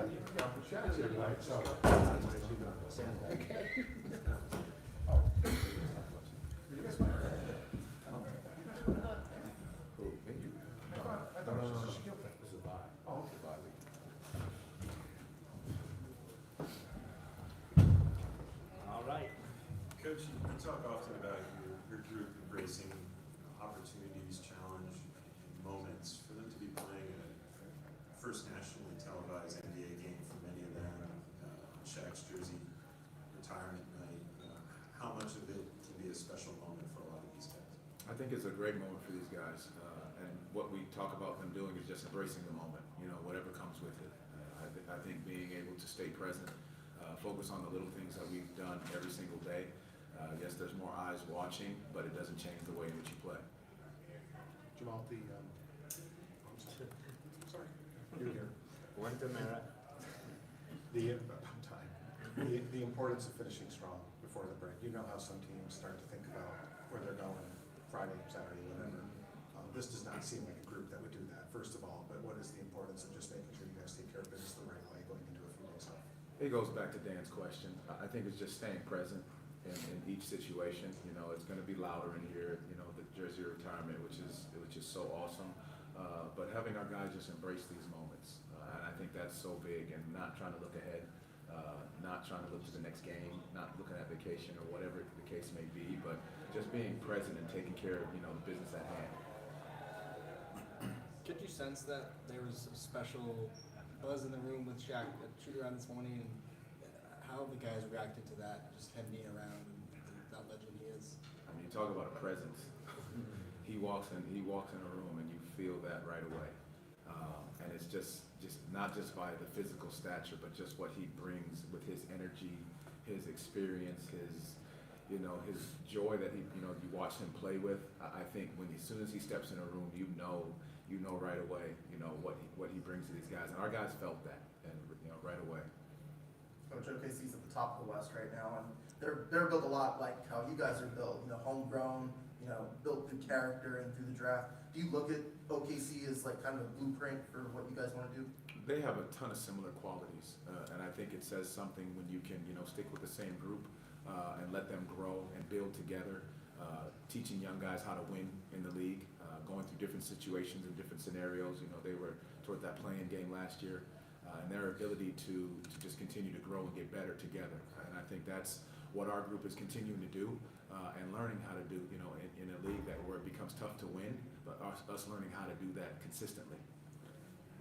Shaq's here tonight, so. Okay. You guys might. Who, me? I thought it was just a skill thing. This is a bye. Oh, It's a bye week. All right. Coach, you talk often about your group embracing opportunities, challenge, moments for them to be playing a first nationally televised NBA game for many of them, Shaq's jersey, retirement night. How much of it can be a special moment for a lot of these guys? I think it's a great moment for these guys, and what we talk about them doing is just embracing the moment, whatever comes with it. I think being able to stay present, focus on the little things that we've done every single day. Yes, there's more eyes watching, but it doesn't change the way in which you play. Jamal, I'm sorry, you're here. Cuenta Mera. I'm tired. The importance of finishing strong before the break. You know how some teams start to think about where they're going Friday, Saturday, whatever. This does not seem like a group that would do that, first of all, but what is the importance of just making sure you guys take care of business the right way going into a few days off? It goes back to Dan's question. I think it's just staying present in each situation. It's going to be louder in here, the jersey retirement, which is so awesome. But having our guys just embrace these moments, and I think that's so big, and not trying to look ahead, not trying to look to the next game, not looking at vacation or whatever the case may be, but just being present and taking care of, the business at hand. Did you sense that there was a special buzz in the room with Shaq at shoot-around this morning? And how have the guys reacted to that, just him being around and that legend he is? I mean, you talk about a presence. He walks in a room and you feel that right away. And it's just not just by the physical stature, but just what he brings with his energy, his experience, his joy that you watch him play with. I think as soon as he steps in a room, you know right away, what he brings to these guys. And our guys felt that, and right away. Coach, OKC's at the top of the West right now, and they're built a lot like how you guys are built. Homegrown, built through character and through the draft. Do you look at OKC as like kind of a blueprint for what you guys want to do? They have a ton of similar qualities, and I think it says something when you can, stick with the same group and let them grow and build together. Teaching young guys how to win in the league, going through different situations and different scenarios. They were toward that playing game last year, and their ability to just continue to grow and get better together. And I think that's what our group is continuing to do, and learning how to do, in a league where it becomes tough to win, but us learning how to do that consistently.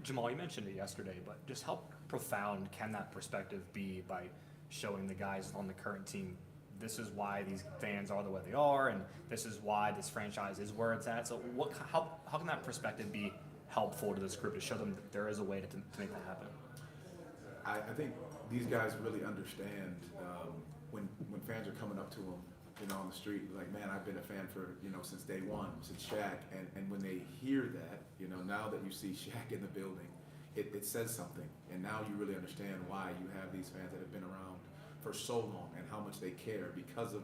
Jamal, you mentioned it yesterday, but just how profound can that perspective be by showing the guys on the current team, this is why these fans are the way they are, and this is why this franchise is where it's at? So how can that perspective be helpful to this group to show them that there is a way to make that happen? I think these guys really understand when fans are coming up to them, on the street, like, man, I've been a fan for, since day one, since Shaq. And when they hear that, now that you see Shaq in the building, it says something. And now you really understand why you have these fans that have been around for so long and how much they care because of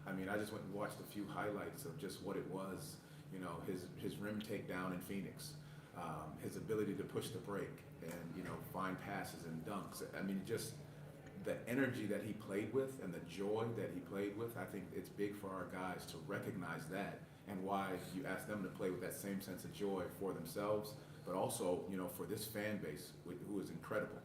I just went and watched a few highlights of just what it was, his rim takedown in Phoenix, his ability to push the break and, find passes and dunks. Just the energy that he played with and the joy that he played with, I think it's big for our guys to recognize that, and why you ask them to play with that same sense of joy for themselves, but also, for this fan base who is incredible.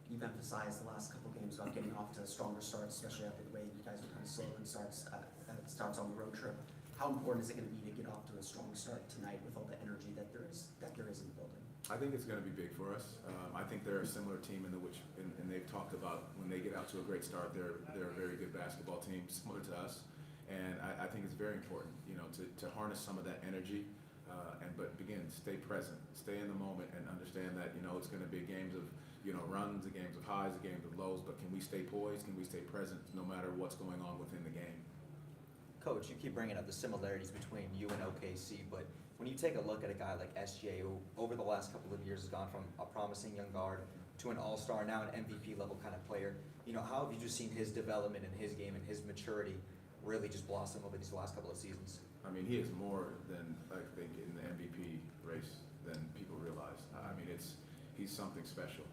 You've emphasized the last couple games about getting off to stronger starts, especially after the way you guys were kind of slow in starts on the road trip. How important is it going to be to get off to a strong start tonight with all the energy that there is in the building? I think it's going to be big for us. I think they're a similar team and they've talked about when they get out to a great start, they're a very good basketball team, similar to us. And I think it's very important, to harness some of that energy, but again, stay present, stay in the moment, and understand that it's going to be games of runs, the games of highs, the games of lows. But can we stay poised? Can we stay present no matter what's going on within the game? Coach, you keep bringing up the similarities between you and OKC, but when you take a look at a guy like SGA, who over the last couple of years has gone from a promising young guard to an all-star, now an MVP level kind of player, how have you just seen his development in his game and his maturity really just blossom over these last couple of seasons? He is more than, I think, in the MVP race than people realize. He's something special.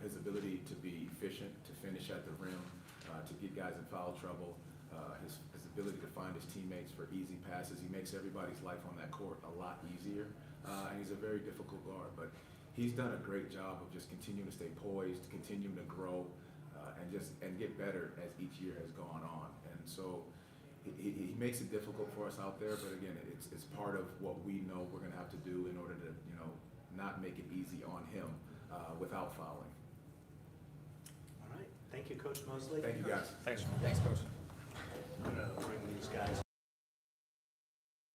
His ability to be efficient, to finish at the rim, to get guys in foul trouble, his ability to find his teammates for easy passes. He makes everybody's life on that court a lot easier, and he's a very difficult guard. But he's done a great job of just continuing to stay poised, continuing to grow, and get better as each year has gone on. And so he makes it difficult for us out there. But again, it's part of what we know we're going to have to do in order to not make it easy on him without fouling. All right, thank you, Coach Mosley. Thank you, guys. Thanks. Thanks, Coach. I'm gonna bring these guys